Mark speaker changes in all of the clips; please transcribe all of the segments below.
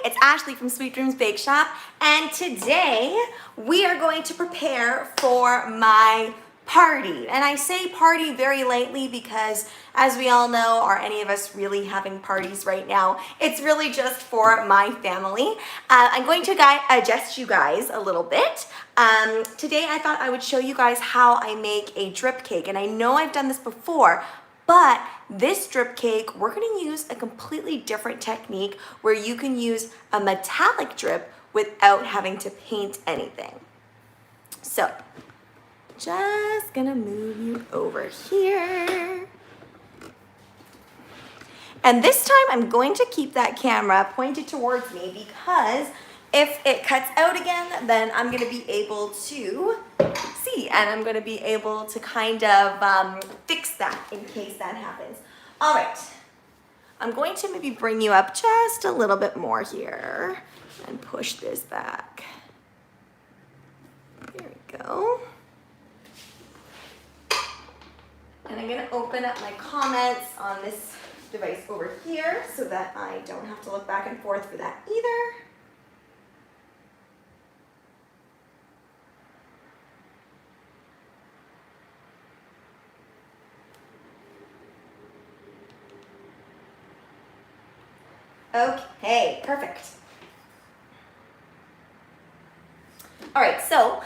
Speaker 1: it's Ashley from Sweet Dreams Bake Shop, and today we are going to prepare for my party. And I say party very lightly because, as we all know, are any of us really having parties right now? It's really just for my family. I'm going to adjust you guys a little bit. Today I thought I would show you guys how I make a drip cake, and I know I've done this before, but this drip cake, we're gonna use a completely different technique where you can use a metallic drip without having to paint anything. So, just gonna move you over here. And this time I'm going to keep that camera pointed towards me because if it cuts out again, then I'm gonna be able to see, and I'm gonna be able to kind of fix that in case that happens. All right, I'm going to maybe bring you up just a little bit more here and push this back. There we go. And I'm gonna open up my comments on this device over here so that I don't have to look back and forth for that either. Okay, perfect. All right, so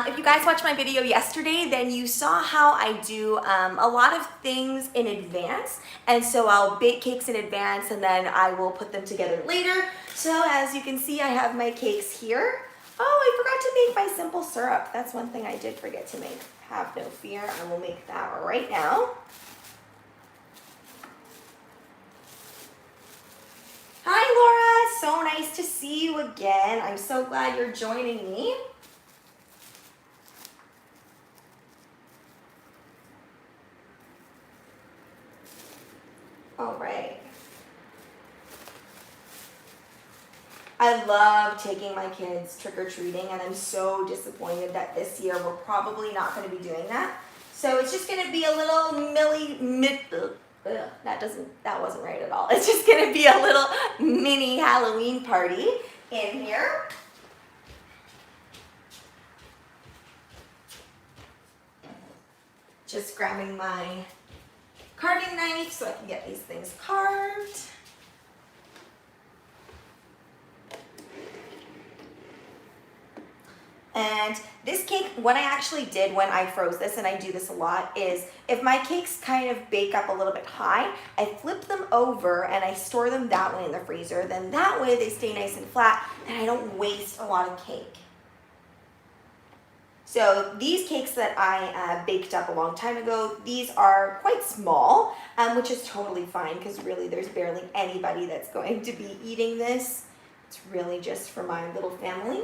Speaker 1: if you guys watched my video yesterday, then you saw how I do a lot of things in advance. And so I'll bake cakes in advance and then I will put them together later. So as you can see, I have my cakes here. Oh, I forgot to make my simple syrup. That's one thing I did forget to make. Have no fear, I will make that right now. Hi Laura, so nice to see you again. I'm so glad you're joining me. All right. I love taking my kids trick-or-treating, and I'm so disappointed that this year we're probably not going to be doing that. So it's just going to be a little that wasn't right at all. It's just gonna be a little mini Halloween party in here. Just grabbing my carving knife so I can get these things carved. And this cake, what I actually did when I froze this, and I do this a lot, is if my cakes kind of bake up a little bit high, I flip them over and I store them that way in the freezer. Then that way they stay nice and flat and I don't waste a lot of cake. So these cakes that I baked up a long time ago, these are quite small, which is totally fine because really there's barely anybody that's going to be eating this. It's really just for my little family.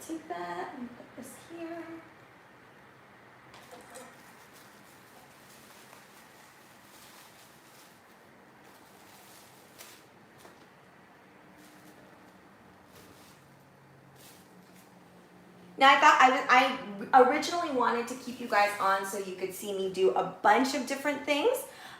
Speaker 1: Take that and put this here. Now I originally wanted to keep you guys on so you could see me do a bunch of different things,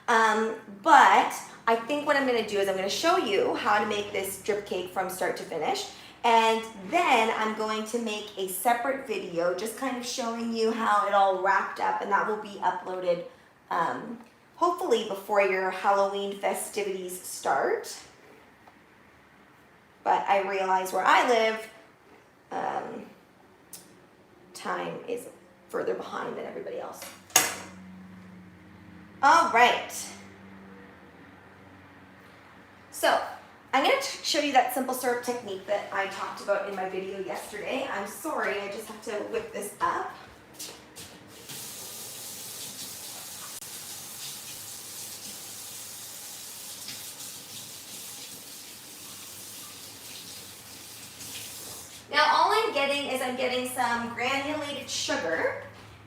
Speaker 1: but I think what I'm going to do is I'm going to show you how to make this drip cake from start to finish. And then I'm going to make a separate video just kind of showing you how it all wrapped up, and that will be uploaded hopefully before your Halloween festivities start. But I realize where I live, time is further behind than everybody else. All right. So I'm going to show you that simple syrup technique that I talked about in my video yesterday. I'm sorry, I just have to whip this up. Now all I'm getting some granulated sugar,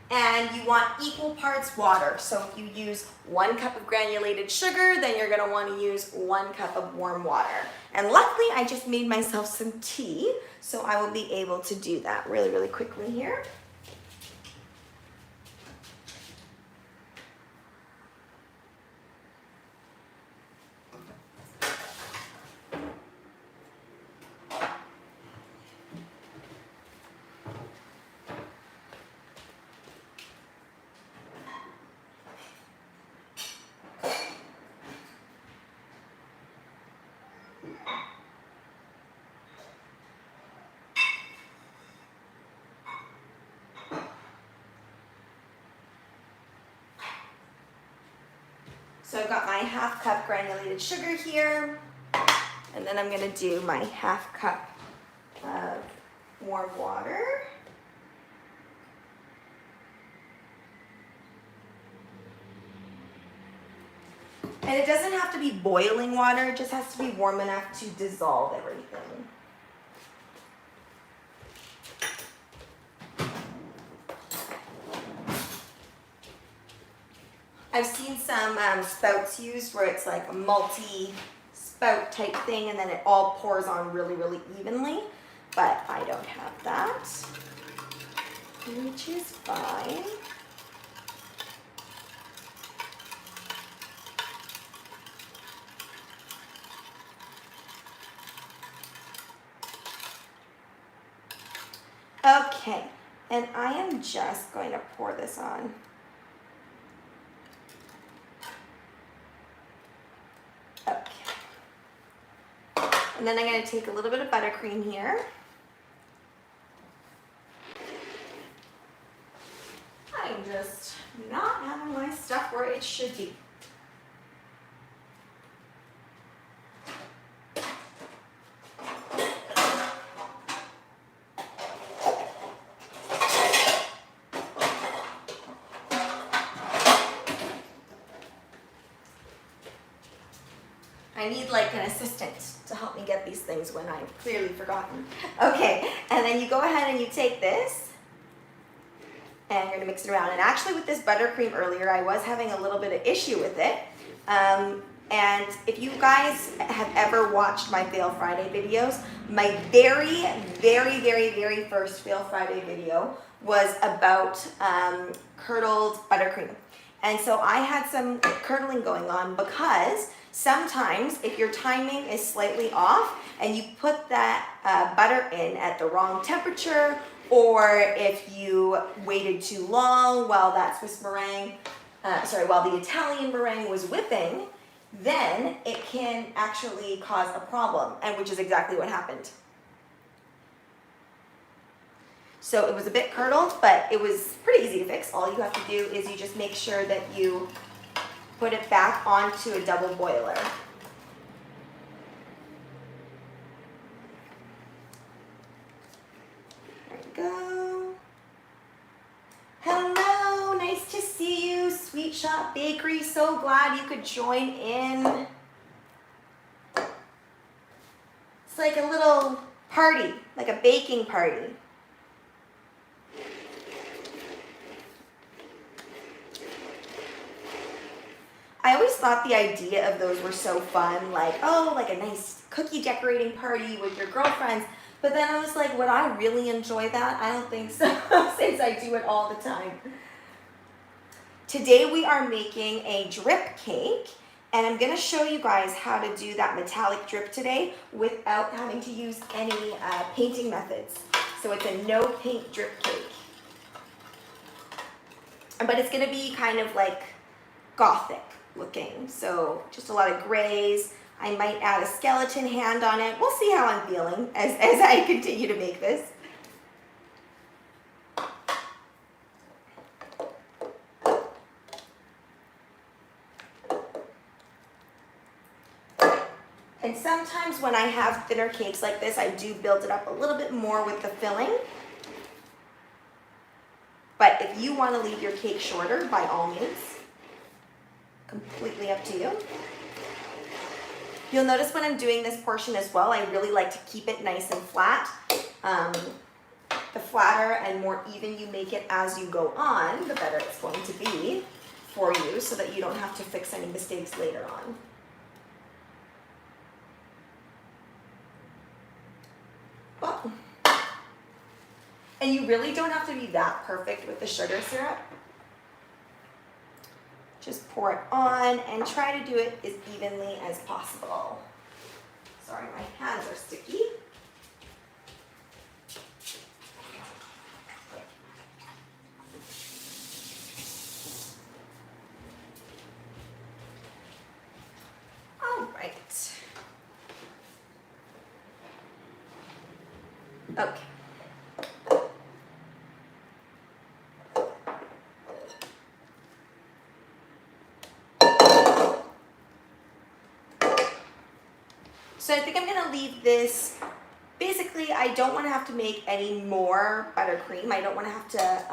Speaker 1: and you want equal parts water. So if you use 1 cup of granulated sugar, then you're gonna wanna use 1 cup of warm water. And luckily, I just made myself some tea, so I will be able to do that really, really quickly here. So I've got my 1/2 cup granulated sugar here, and then I'm gonna do my 1/2 cup of warm water. And it doesn't have to be boiling water, it just has to be warm enough to dissolve everything. I've seen some spouts used where it's like a multi-spout type thing and then it all pours on really, really evenly, but I don't have that, which is fine. Okay, and I am just going to pour this on. Okay. And then I'm going to take a little bit of buttercream here. I'm just not having my stuff where it should be. I need like an assistant to help me get these things when I've clearly forgotten. Okay, and then you go ahead and you take this and you're gonna mix it around. And actually with this buttercream earlier, I was having a little bit of issue with it. And if you guys have ever watched my Fail Friday videos, my very, very, very, very first Fail Friday video was about curdled buttercream. And so I had some curdling going on because sometimes if your timing is slightly off and you put that butter in at the wrong temperature, or if you waited too long while that Swiss meringue, while the Italian meringue was whipping, then it can actually cause a problem, and which is exactly what happened. So it was a bit curdled, but it was pretty easy to fix. All you have to do is you just make sure that you put it back onto a double boiler. There you go. Hello, nice to see you, Sweet Shop Bakery. So glad you could join in. It's like a little party, like a baking party. I always thought the idea of those were so fun, like, oh, like a nice cookie decorating party with your girlfriends. But then I was like, would I really enjoy that? I don't think so, since I do it all the time. Today we are making a drip cake, and I'm gonna show you guys how to do that metallic drip today without having to use any painting methods. So it's a no paint drip cake. But it's gonna be kind of like gothic looking, so just a lot of grays. I might add a skeleton hand on it. We'll see how I'm feeling as I continue to make this. And sometimes when I have thinner cakes like this, I do build it up a little bit more with the filling. But if you want to leave your cake shorter, by all means. Completely up to you. You'll notice when I'm doing this portion as well, I really like to keep it nice and flat. The flatter and more even you make it as you go on, the better it's going to be for you, so that you don't have to fix any mistakes later on. Well, and you really don't have to be that perfect with the sugar syrup. Just pour it on and try to do it as evenly as possible. Sorry, my hands are sticky. All right. Okay. So I think I'm gonna leave this, basically I don't wanna have to make any more buttercream. I don't wanna have to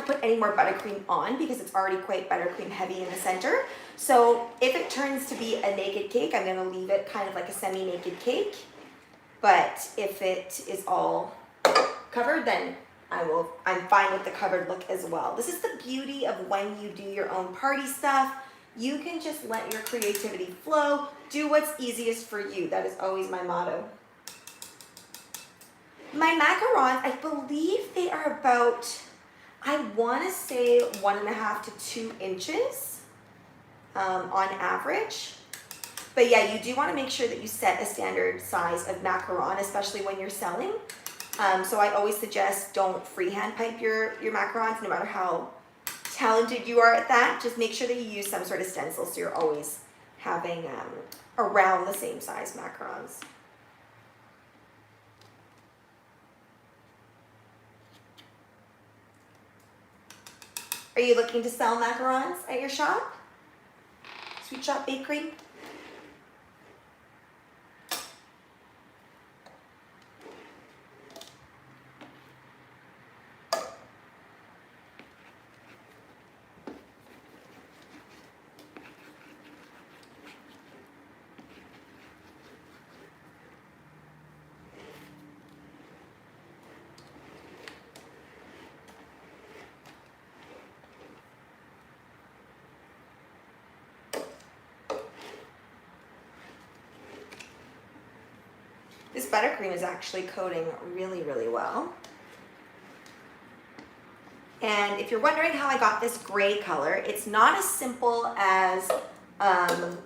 Speaker 1: put any more buttercream on because it's already quite buttercream heavy in the center. So if it turns to be a naked cake, I'm gonna leave it kind of like a semi-naked cake. But if it is all covered, then I'm fine with the covered look as well. This is the beauty of when you do your own party stuff. You can just let your creativity flow. Do what's easiest for you. That is always my motto. My macarons, I believe they are about, I want to say 1.5 to 2 inches on average. But yeah, you do want to make sure that you set a standard size of macaron, especially when you're selling. So I always suggest don't freehand pipe your macarons, no matter how talented you are at that. Just make sure that you use some sort of stencil so you're always having around the same size macarons. Are you looking to sell macarons at your shop? Sweet Shop Bakery? This buttercream is actually coating really, really well. And if you're wondering how I got this gray color, it's not as simple as,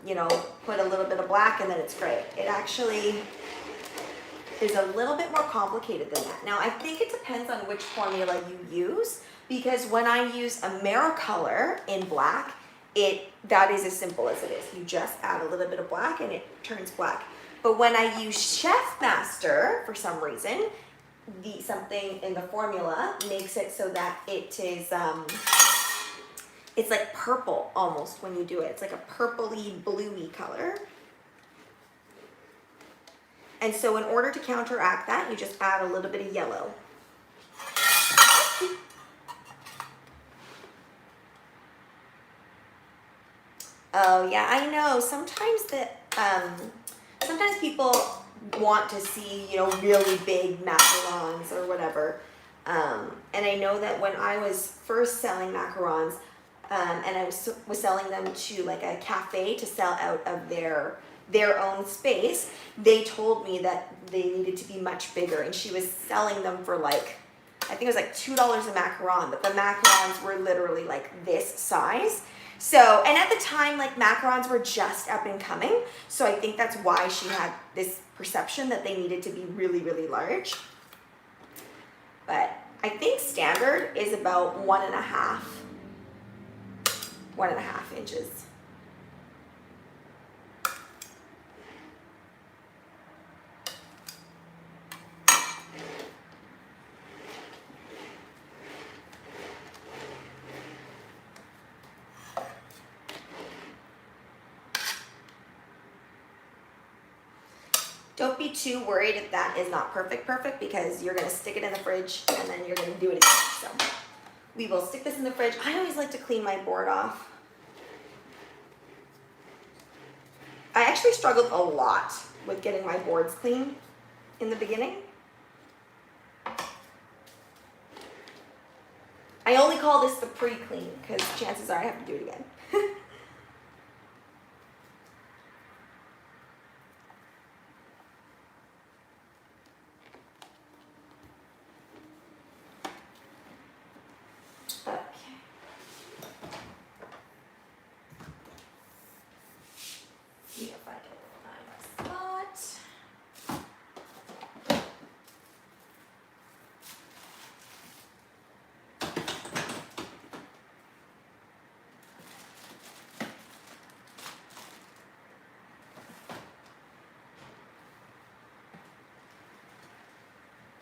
Speaker 1: you know, put a little bit of black and then it's gray. It actually is a little bit more complicated than that. Now, I think it depends on which formula you use, because when I use AmeriColor in black, that is as simple as it is. You just add a little bit of black and it turns black. But when I use Chefmaster, for some reason, something in the formula makes it so that it is, it's like purple almost when you do it. It's like a purpley, bluey color. And so in order to counteract that, you just add a little bit of yellow. Oh yeah, I know. Sometimes people want to see, you know, really big macarons or whatever. And I know that when I was first selling macarons, and I was selling them to like a cafe to sell out of their own space, they told me that they needed to be much bigger, and she was selling them for like, I think it was like $2 a macaron, but the macarons were literally like this size. So, and at the time, like macarons were just up and coming, so I think that's why she had this perception that they needed to be really, really large. But I think standard is about 1.5 inches. Don't be too worried if that is not perfect, because you're gonna stick it in the fridge and then you're gonna do it again. So we will stick this in the fridge. I always like to clean my board off. I actually struggled a lot with getting my boards clean in the beginning. I only call this the pre-clean because chances are I have to do it again.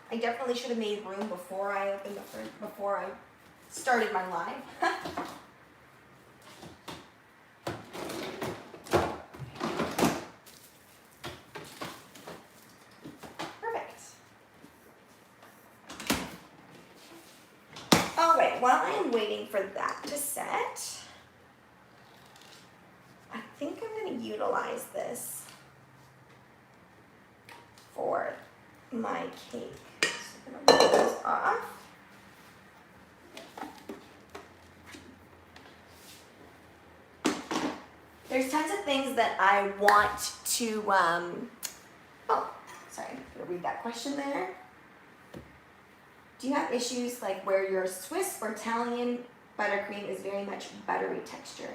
Speaker 1: I definitely should have made room before I opened the fridge, before I started my live. Okay, while I am waiting for that to set, I think I'm going to utilize this for my cake. So I'm going to pull this off. There's tons of things that I want to, oh, sorry, I'm going to read that question there. Do you have issues like where your Swiss or Italian buttercream is very much buttery texture?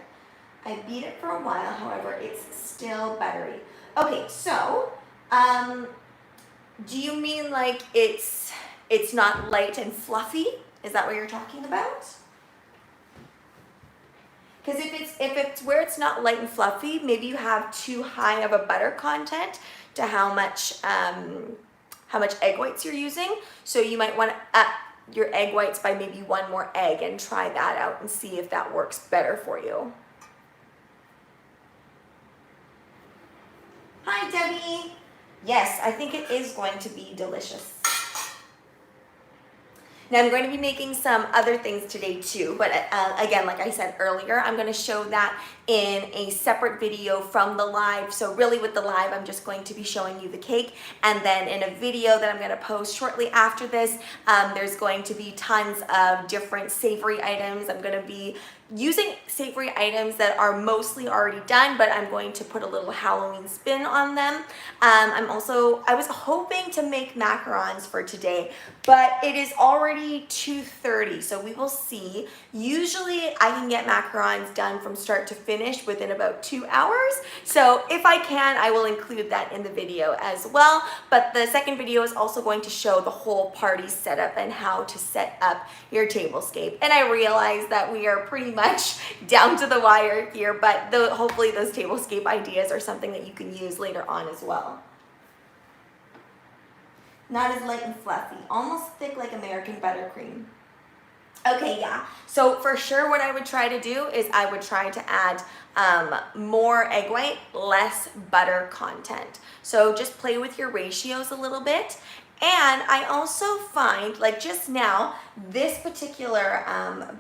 Speaker 1: I beat it for a while, however, it's still buttery. Okay, so, do you mean like it's not light and fluffy? Is that what you're talking about? Because if it's where it's not light and fluffy, maybe you have too high of a butter content to how much egg whites you're using. So you might want to up your egg whites by maybe one more egg and try that out and see if that works better for you. Hi, Debbie. Yes, I think it is going to be delicious. Now I'm going to be making some other things today too, but again, like I said earlier, I'm going to show that in a separate video from the live. So really with the live, I'm just going to be showing you the cake, and then in a video that I'm going to post shortly after this, there's going to be tons of different savory items. I'm going to be using savory items that are mostly already done, but I'm going to put a little Halloween spin on them. I was hoping to make macarons for today, but it is already 2:30, so we will see. Usually I can get macarons done from start to finish within about 2 hours. So if I can, I will include that in the video as well. But the second video is also going to show the whole party setup and how to set up your tablescape. And I realize that we are pretty much down to the wire here, but hopefully those tablescape ideas are something that you can use later on as well. Not as light and fluffy, almost thick like American buttercream. Okay, yeah, so for sure what I would try to do is I would try to add more egg white, less butter content. So just play with your ratios a little bit. And I also find, like just now, this particular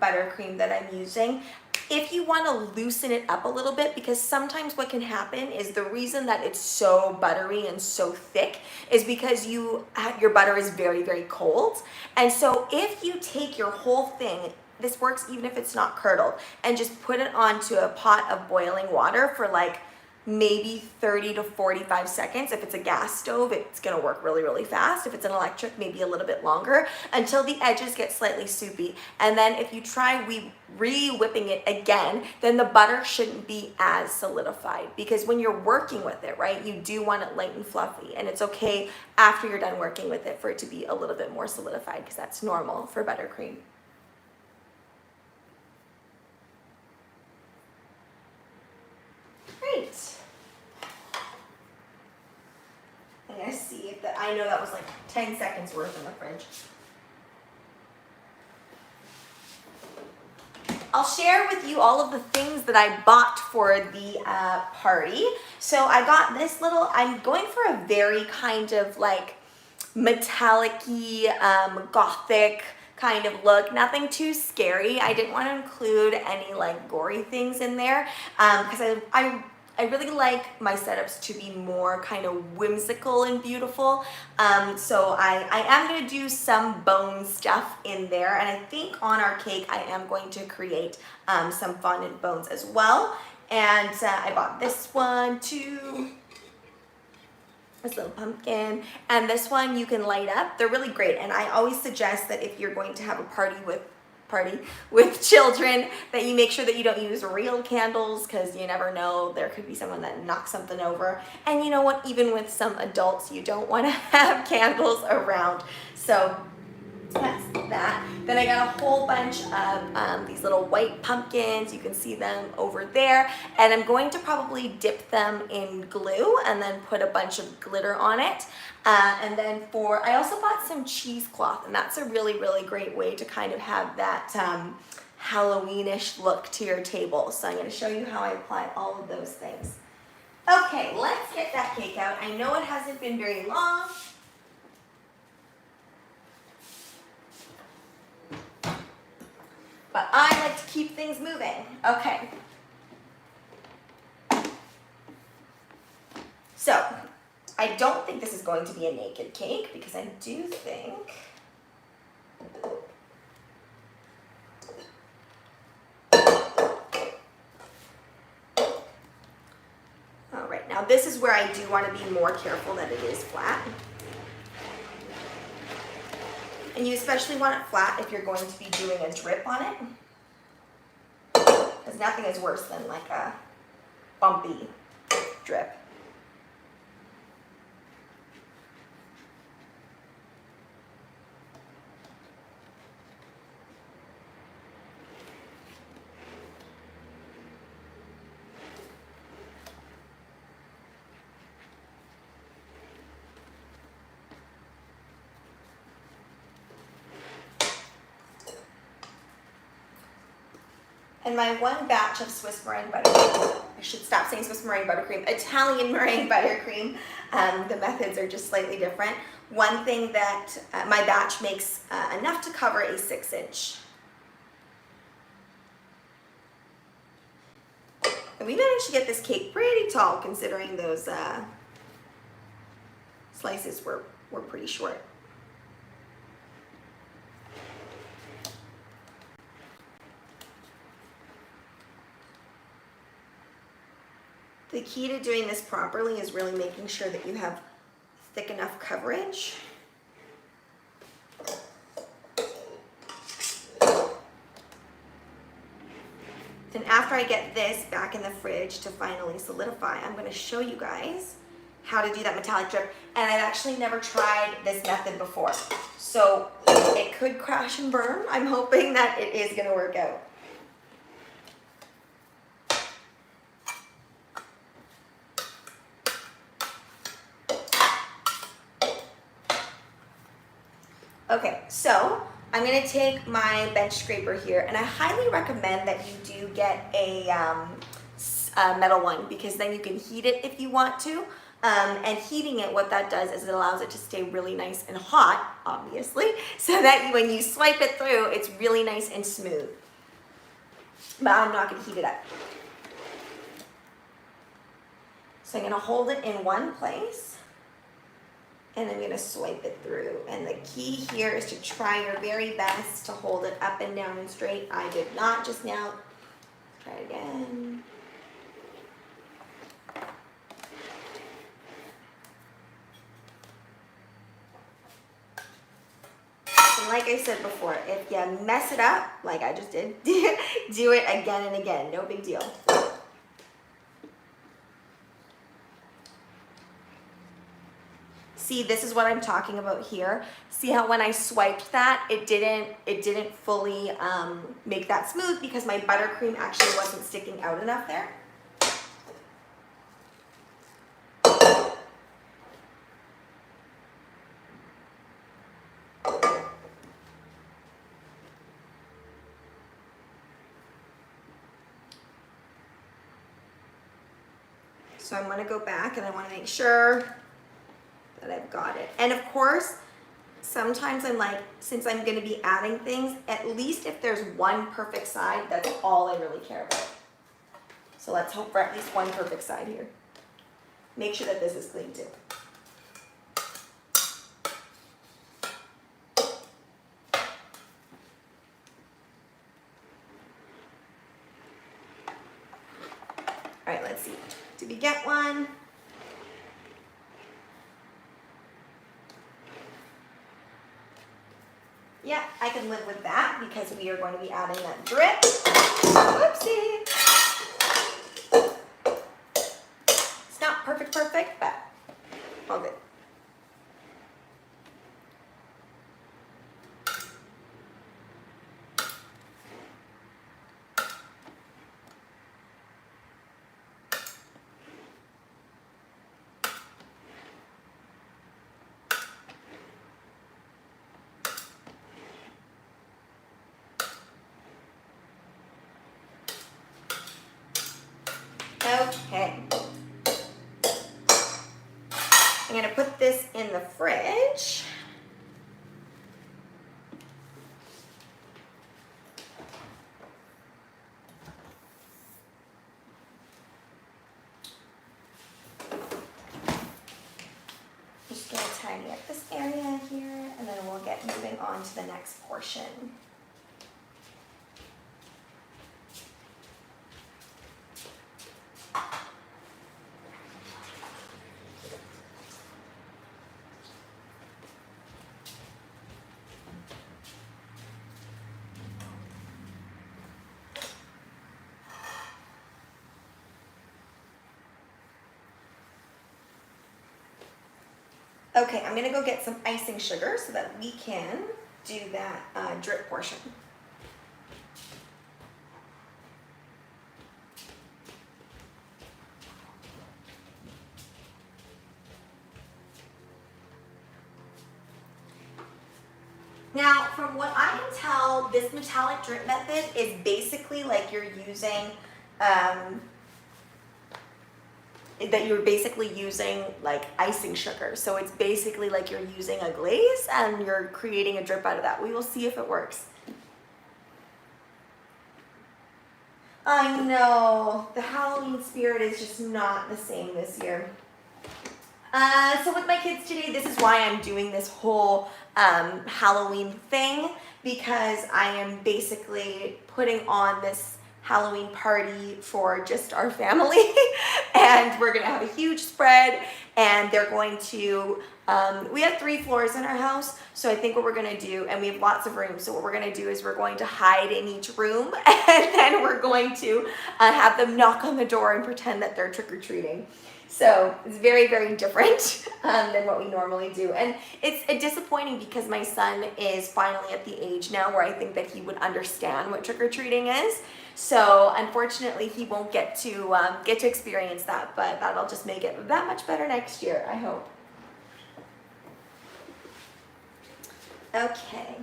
Speaker 1: buttercream that I'm using, if you want to loosen it up a little bit, because sometimes what can happen is the reason that it's so buttery and so thick is because your butter is very, very cold. And so if you take your whole thing, this works even if it's not curdled, and just put it onto a pot of boiling water for like maybe 30 to 45 seconds. If it's a gas stove, it's gonna work really, really fast. If it's an electric, maybe a little bit longer, until the edges get slightly soupy. And then if you try re-whipping it again, then the butter shouldn't be as solidified, because when you're working with it, right, you do want it light and fluffy, and it's okay after you're done working with it for it to be a little bit more solidified, because that's normal for buttercream. Great. I'm gonna see if I know that was like 10 seconds worth in the fridge. I'll share with you all of the things that I bought for the party. So I got this I'm going for a very kind of like metallic-y, gothic kind of look, nothing too scary. I didn't want to include any like gory things in there because I really like my setups to be more kind of whimsical and beautiful. So I am going to do some bone stuff in there, and I think on our cake I am going to create some fondant bones as well. And I bought this one too. This little pumpkin, and this one you can light up. They're really great, and I always suggest that if you're going to have a party with children, that you make sure that you don't use real candles, because you never know, there could be someone that knocks something over. And you know what, even with some adults, you don't want to have candles around. So that's that. Then I got a whole bunch of these little white pumpkins. You can see them over there. And I'm going to probably dip them in glue and then put a bunch of glitter on it. And then I also bought some cheesecloth, and that's a really, really great way to kind of have that Halloweenish look to your table. So I'm going to show you how I apply all of those things. Okay, let's get that cake out. I know it hasn't been very long. but I like to keep things moving. Okay. So, I don't think this is going to be a naked cake because I do think all right, now this is where I do want to be more careful that it is flat. And you especially want it flat if you're going to be doing a drip on it. Because nothing is worse than like a bumpy drip. And my one batch of Swiss meringue buttercream, I should stop saying Swiss meringue buttercream, Italian meringue buttercream. The methods are just slightly different. One thing that my batch makes enough to cover a 6-inch. And we managed to get this cake pretty tall considering those slices were pretty short. The key to doing this properly is really making sure that you have thick enough coverage. And after I get this back in the fridge to finally solidify, I'm going to show you guys how to do that metallic drip. And I've actually never tried this method before. So it could crash and burn. I'm hoping that it is going to work out. Okay, so I'm going to take my bench scraper here, and I highly recommend that you do get a metal one because then you can heat it if you want to. And heating it, what that does is it allows it to stay really nice and hot, obviously, so that when you swipe it through, it's really nice and smooth. But I'm not going to heat it up. So I'm going to hold it in one place. And I'm going to swipe it through. And the key here is to try your very best to hold it up and down and straight. I did not just now. Try it again. And like I said before, if you mess it up, like I just did, do it again and again. No big deal. See, this is what I'm talking about here. See how when I swiped that, it didn't fully make that smooth because my buttercream actually wasn't sticking out enough there. So I'm going to go back and I want to make sure that I've got it. And of course, sometimes I'm like, since I'm going to be adding things, at least if there's one perfect side, that's all I really care about. So let's hope for at least one perfect side here. Make sure that this is clean too. All right, let's see. Did we get one? Yeah, I can live with that because we are going to be adding that drip. Whoopsie. It's not perfect, but all good. Okay. I'm going to put this in the fridge. on to the next portion. Okay, I'm gonna go get some icing sugar so that we can do that drip portion. Now, from what I can tell, this metallic drip method is basically like you're using like icing sugar. So it's basically like you're using a glaze and you're creating a drip out of that. We will see if it works. I know, the Halloween spirit is just not the same this year. So with my kids today, this is why I'm doing this whole Halloween thing, because I am basically putting on this Halloween party for just our family and we're gonna have a huge spread, and they're going to we have 3 floors in our house, so I think what we're gonna do, and we have lots of rooms, so what we're gonna do is we're going to hide in each room and then we're going to have them knock on the door and pretend that they're trick-or-treating. So it's very, very different than what we normally do. And it's disappointing because my son is finally at the age now where I think that he would understand what trick-or-treating is. So unfortunately, he won't get to experience that, but that'll just make it that much better next year, I hope. Okay.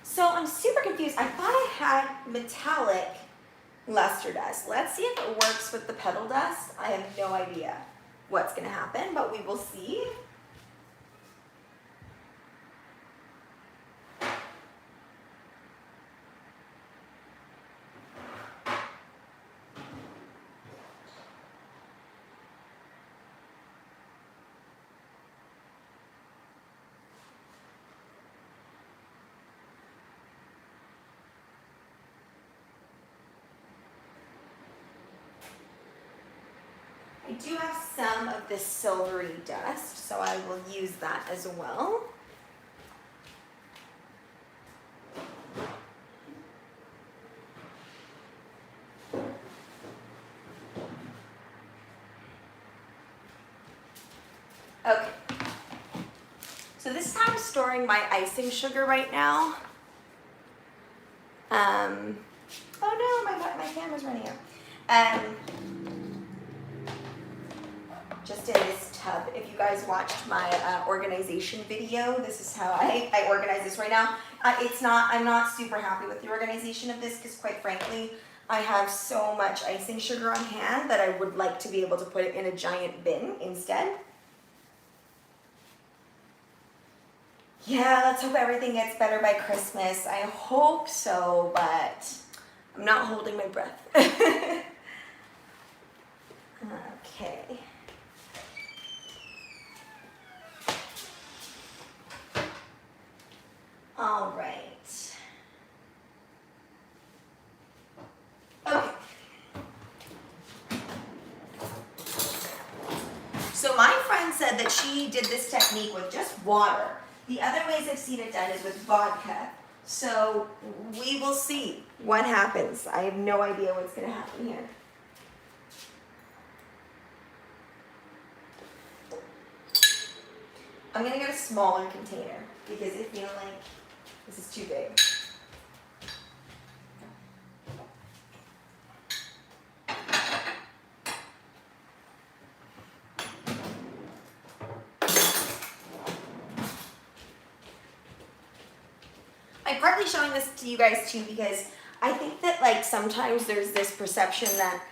Speaker 1: So I'm super confused. I thought I had metallic luster dust. Let's see if it works with the petal dust. I have no idea what's gonna happen, but we will see. I do have some of this silvery dust, so I will use that as well. Okay. So this is how I'm storing my icing sugar right now. Oh no, my camera's running out. Just in this tub. If you guys watched my organization video, this is how I organize this right now. I'm not super happy with the organization of this because quite frankly, I have so much icing sugar on hand that I would like to be able to put it in a giant bin instead. Yeah, let's hope everything gets better by Christmas. I hope so, but I'm not holding my breath. Okay. All right. Okay. So my friend said that she did this technique with just water. The other ways I've seen it done is with vodka. So we will see what happens. I have no idea what's going to happen here. I'm going to get a smaller container because I feel like this is too big. I'm partly showing this to you guys too because I think that like sometimes there's this perception that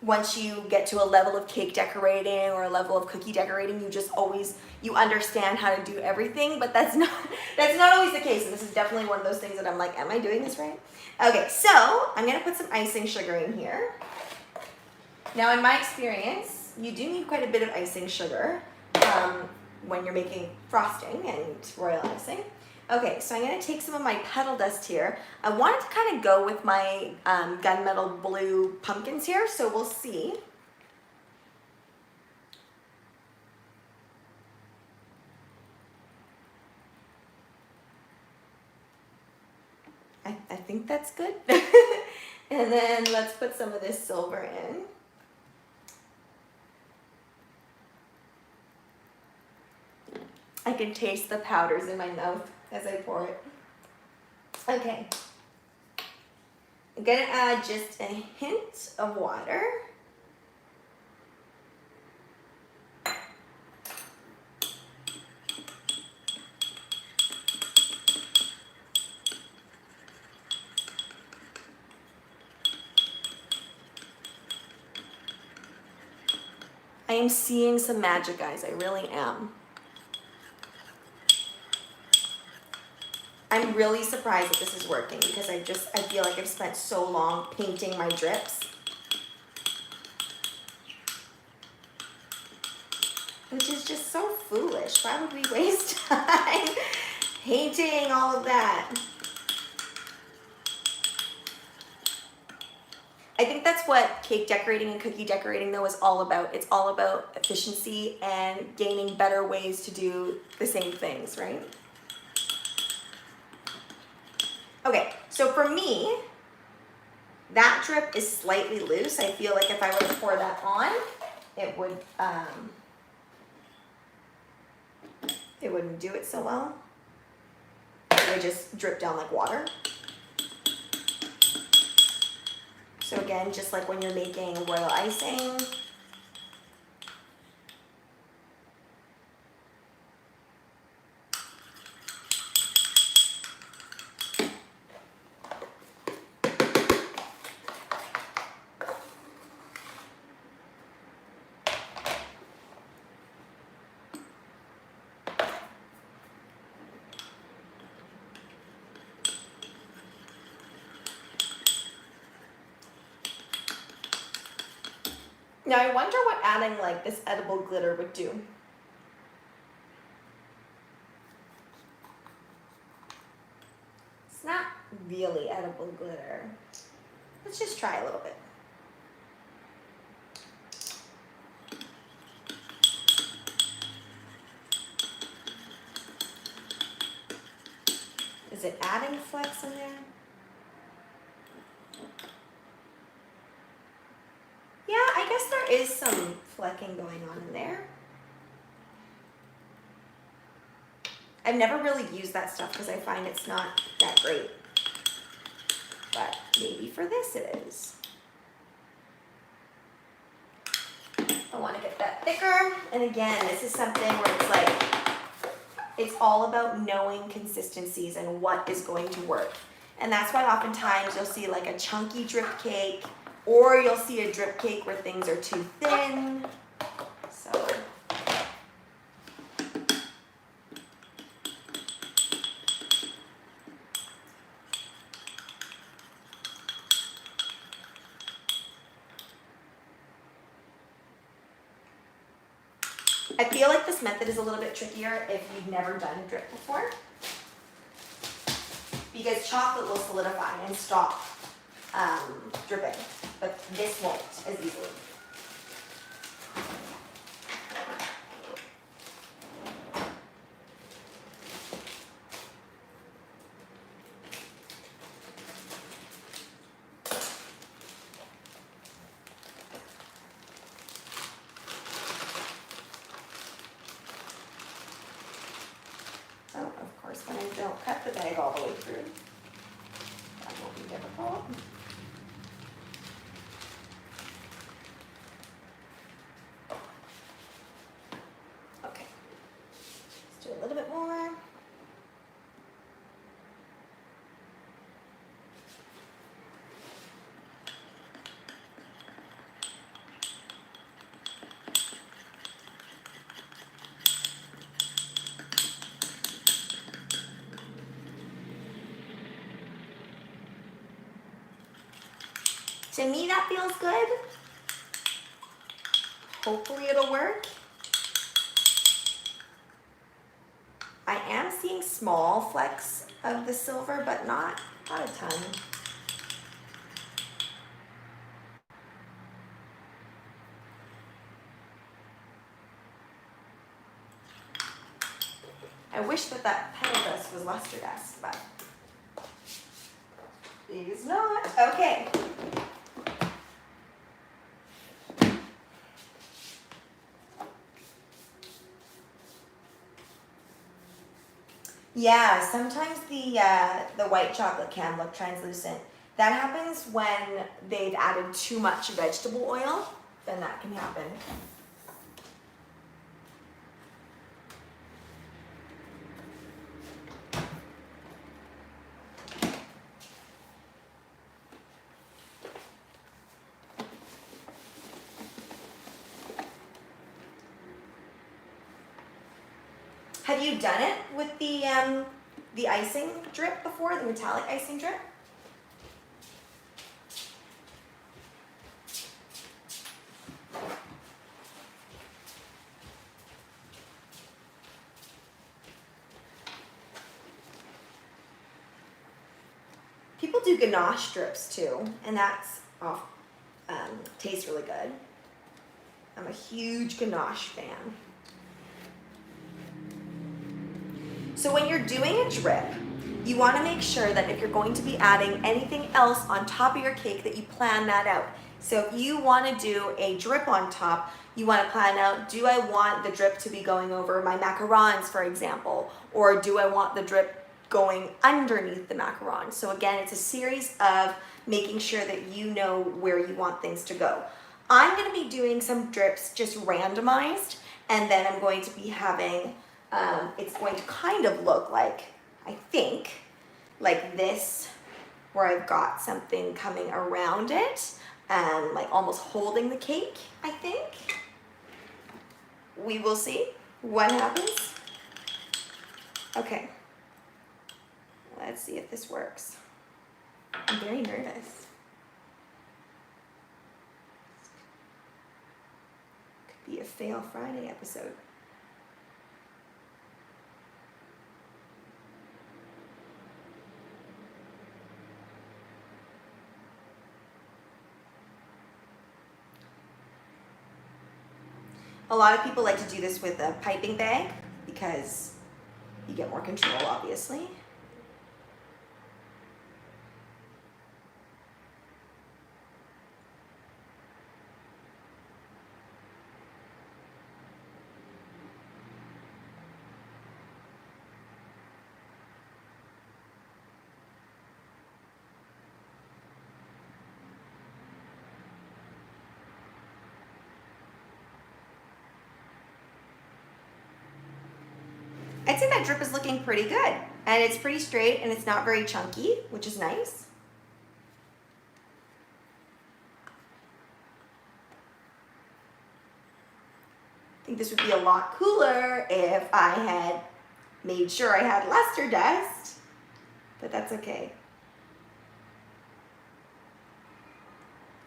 Speaker 1: once you get to a level of cake decorating or a level of cookie decorating, you understand how to do everything, but that's not always the case. And this is definitely one of those things that I'm like, am I doing this right? Okay, so I'm gonna put some icing sugar in here. Now in my experience, you do need quite a bit of icing sugar when you're making frosting and royal icing. Okay, so I'm going to take some of my petal dust here. I wanted to kind of go with my gunmetal blue pumpkins here, so we'll see. I think that's good. And then let's put some of this silver in. I can taste the powders in my mouth as I pour it. Okay. I'm gonna add just a hint of water. I am seeing some magic, guys. I really am. I'm really surprised that this is working because I feel like I've spent so long painting my drips. Which is just so foolish. Why would we waste time painting all of that? I think that's what cake decorating and cookie decorating though is all about. It's all about efficiency and gaining better ways to do the same things, right? Okay, so for me, that drip is slightly loose. I feel like if I were to pour that on, it wouldn't do it so well. It would just drip down like water. So again, just like when you're making royal icing, now I wonder what adding like this edible glitter would do. It's not really edible glitter. Let's just try a little bit. Is it adding flecks in there? Yeah, I guess there is some flecking going on in there. I've never really used that stuff because I find it's not that great. But maybe for this it is. I want to get that thicker. And again, this is something where it's like, it's all about knowing consistencies and what is going to work. And that's why oftentimes you'll see like a chunky drip cake, or you'll see a drip cake where things are too thin. So I feel like this method is a little bit trickier if you've never done a drip before, because chocolate will solidify and stop dripping, but this won't as easily. egg all the way through. That won't be difficult. Okay, let's do a little bit more. To me, that feels good. Hopefully it'll work. I am seeing small flecks of the silver, but not a ton. I wish that petal dust was luster dust, but it is not. Okay. Yeah, sometimes the white chocolate can look translucent. That happens when they've added too much vegetable oil, then that can happen. Have you done it with the icing drip before, the metallic icing drip? People do ganache drips too, and that's tastes really good. I'm a huge ganache fan. So when you're doing a drip, you want to make sure that if you're going to be adding anything else on top of your cake, that you plan that out. So if you want to do a drip on top, you want to plan out, do I want the drip to be going over my macarons, for example, or do I want the drip going underneath the macarons? So again, it's a series of making sure that you know where you want things to go. I'm going to be doing some drips just randomized, and then I'm going to be having it's going to kind of look like, I think, like this, where I've got something coming around it and like almost holding the cake, I think. We will see what happens. Okay, let's see if this works. I'm very nervous. Could be a fail Friday episode. A lot of people like to do this with a piping bag because you get more control, obviously. I'd say that drip is looking pretty good, and it's pretty straight and it's not very chunky, which is nice. I think this would be a lot cooler if I had made sure I had luster dust, but that's okay.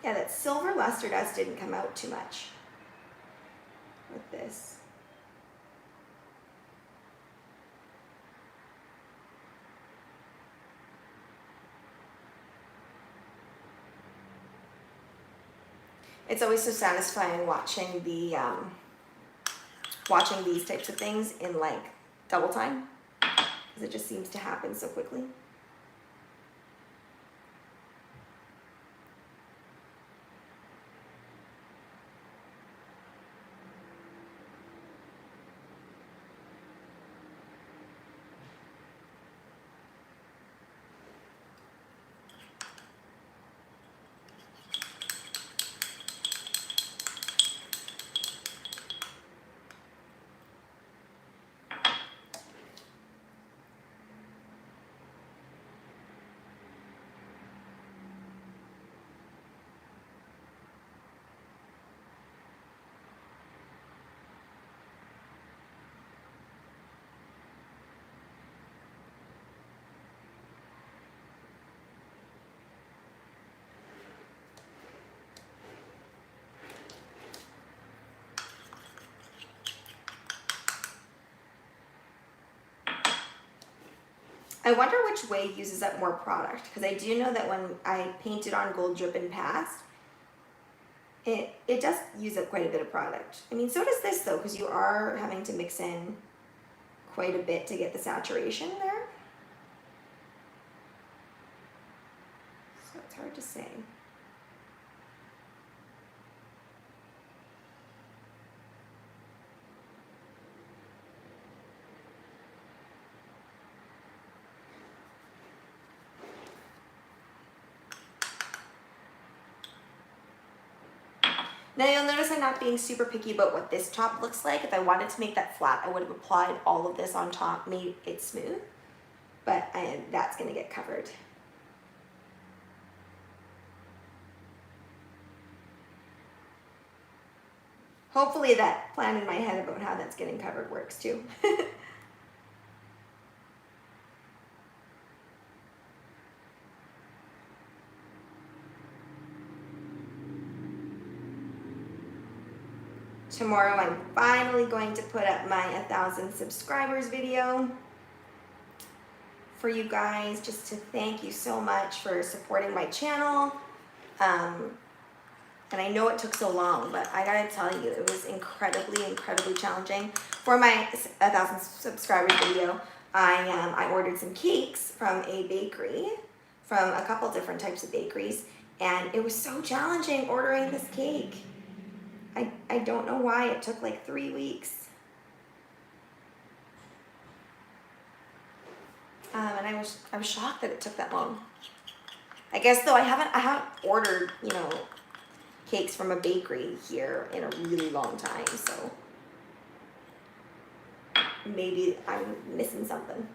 Speaker 1: Yeah, that silver luster dust didn't come out too much with this. It's always so satisfying watching watching these types of things in like double time, because it just seems to happen so quickly. I wonder which way uses up more product, because I do know that when I painted on Gold Drip in past, it does use up quite a bit of product. I mean, so does this though, because you are having to mix in quite a bit to get the saturation there. So it's hard to say. Now you'll notice I'm not being super picky about what this top looks like. If I wanted to make that flat, I would have applied all of this on top, made it smooth, but that's gonna get covered. Hopefully that plan in my head about how that's getting covered works too. Tomorrow I'm finally going to put up my 1,000 subscribers video for you guys, just to thank you so much for supporting my channel. And I know it took so long, but I gotta tell you, it was incredibly challenging. For my 1,000 subscribers video, I ordered some cakes from a bakery, from a couple different types of bakeries, and it was so challenging ordering this cake. I don't know why it took like 3 weeks. And I was shocked that it took that long. I guess though I haven't ordered, you know, cakes from a bakery here in a really long time, so maybe I'm missing something.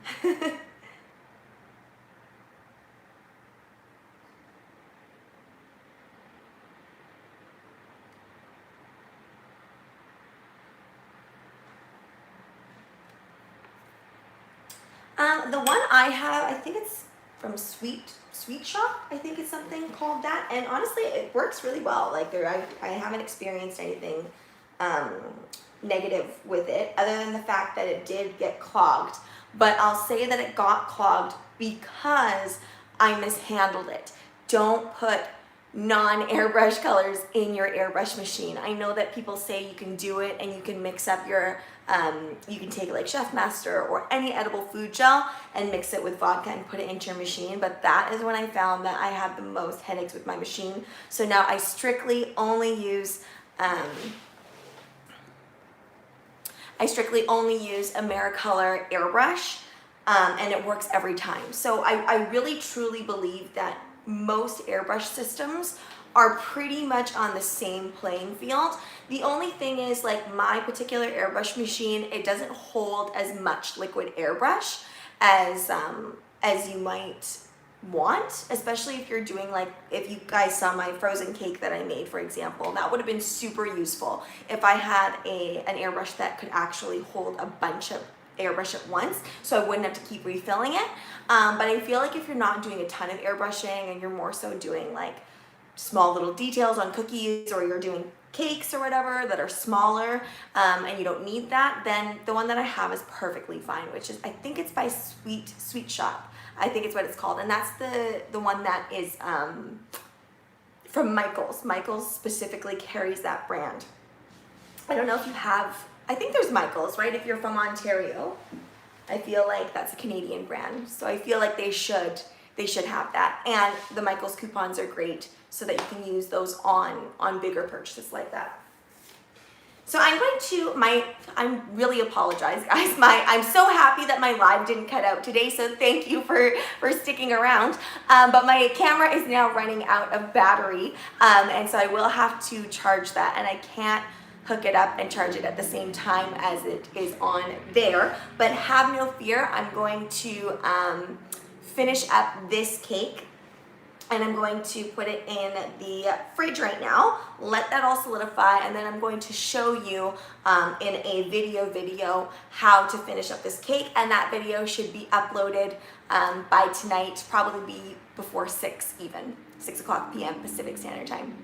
Speaker 1: The one I have, I think it's from Sweet Shop, I think it's something called that, and honestly it works really well. Like I haven't experienced anything negative with it, other than the fact that it did get clogged. But I'll say that it got clogged because I mishandled it. Don't put non-airbrush colors in your airbrush machine. I know that people say you can do it and you can mix up your you can take like Chefmaster or any edible food gel and mix it with vodka and put it into your machine, but that is when I found that I had the most headaches with my machine. So now I strictly only use Americolor airbrush, and it works every time. So I really truly believe that most airbrush systems are pretty much on the same playing field. The only thing is, like my particular airbrush machine, it doesn't hold as much liquid airbrush as you might want, especially if you're doing, like, if you guys saw my frozen cake that I made, for example, that would have been super useful if I had an airbrush that could actually hold a bunch of airbrush at once, so I wouldn't have to keep refilling it. But I feel like if you're not doing a ton of airbrushing and you're more so doing like small little details on cookies, or you're doing cakes or whatever that are smaller, and you don't need that, then the one that I have is perfectly fine, which is, I think it's by Sweet Shop. I think it's what it's called, and that's the one that is from Michaels. Michaels specifically carries that brand. I don't know if you have, I think there's Michaels, right? If you're from Ontario, I feel like that's a Canadian brand, so I feel like they should have that. And the Michaels coupons are great, so that you can use those on bigger purchases like that. So I'm really apologize, guys. I'm so happy that my live didn't cut out today, so thank you for sticking around. But my camera is now running out of battery, and so I will have to charge that, and I can't hook it up and charge it at the same time as it is on there. But have no fear, I'm going to finish up this cake, and I'm going to put it in the fridge right now, let that all solidify, and then I'm going to show you in a video how to finish up this cake, and that video should be uploaded by tonight, probably be before 6 o'clock p.m. Pacific Standard Time.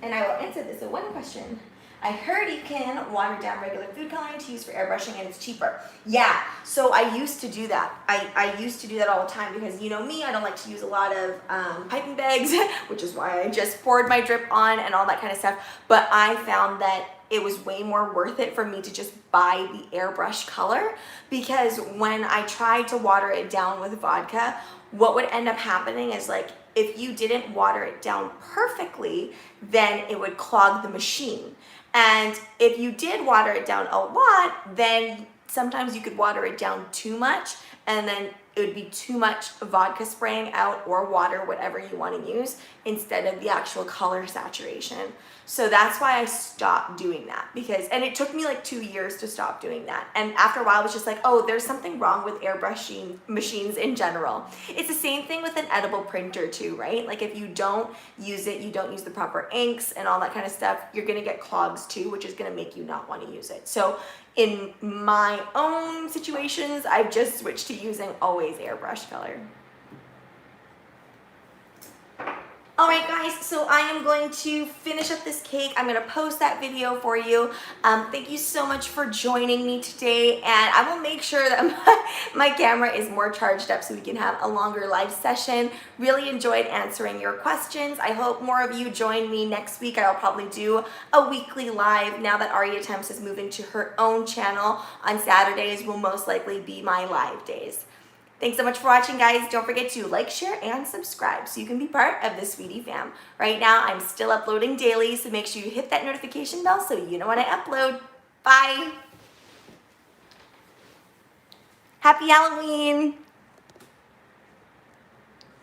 Speaker 1: And I will answer this one question. I heard you can water down regular food coloring to use for airbrushing and it's cheaper. Yeah, so I used to do that. I used to do that all the time because you know me, I don't like to use a lot of piping bags, which is why I just poured my drip on and all that kind of stuff. But I found that it was way more worth it for me to just buy the airbrush color, because when I tried to water it down with vodka, what would end up happening is, like, if you didn't water it down perfectly, then it would clog the machine. And if you did water it down a lot, then sometimes you could water it down too much, and then it would be too much vodka spraying out, or water, whatever you want to use, instead of the actual color saturation. So that's why I stopped doing that, and it took me like 2 years to stop doing that. And after a while, I was just like, oh, there's something wrong with airbrushing machines in general. It's the same thing with an edible printer too, right? Like, if you don't use it, you don't use the proper inks and all that kind of stuff, you're gonna get clogs too, which is gonna make you not want to use it. So in my own situations, I've just switched to using always airbrush color. All right, guys, so I am going to finish up this cake. I'm gonna post that video for you. Thank you so much for joining me today, and I will make sure that my camera is more charged up so we can have a longer live session. Really enjoyed answering your questions. I hope more of you join me next week. I'll probably do a weekly live now that Ari Attempts is moving to her own channel. On Saturdays will most likely be my live days. Thanks so much for watching, guys. Don't forget to like, share, and subscribe so you can be part of the Sweetie fam. Right now, I'm still uploading daily, so make sure you hit that notification bell so you know when I upload. Bye. Happy Halloween.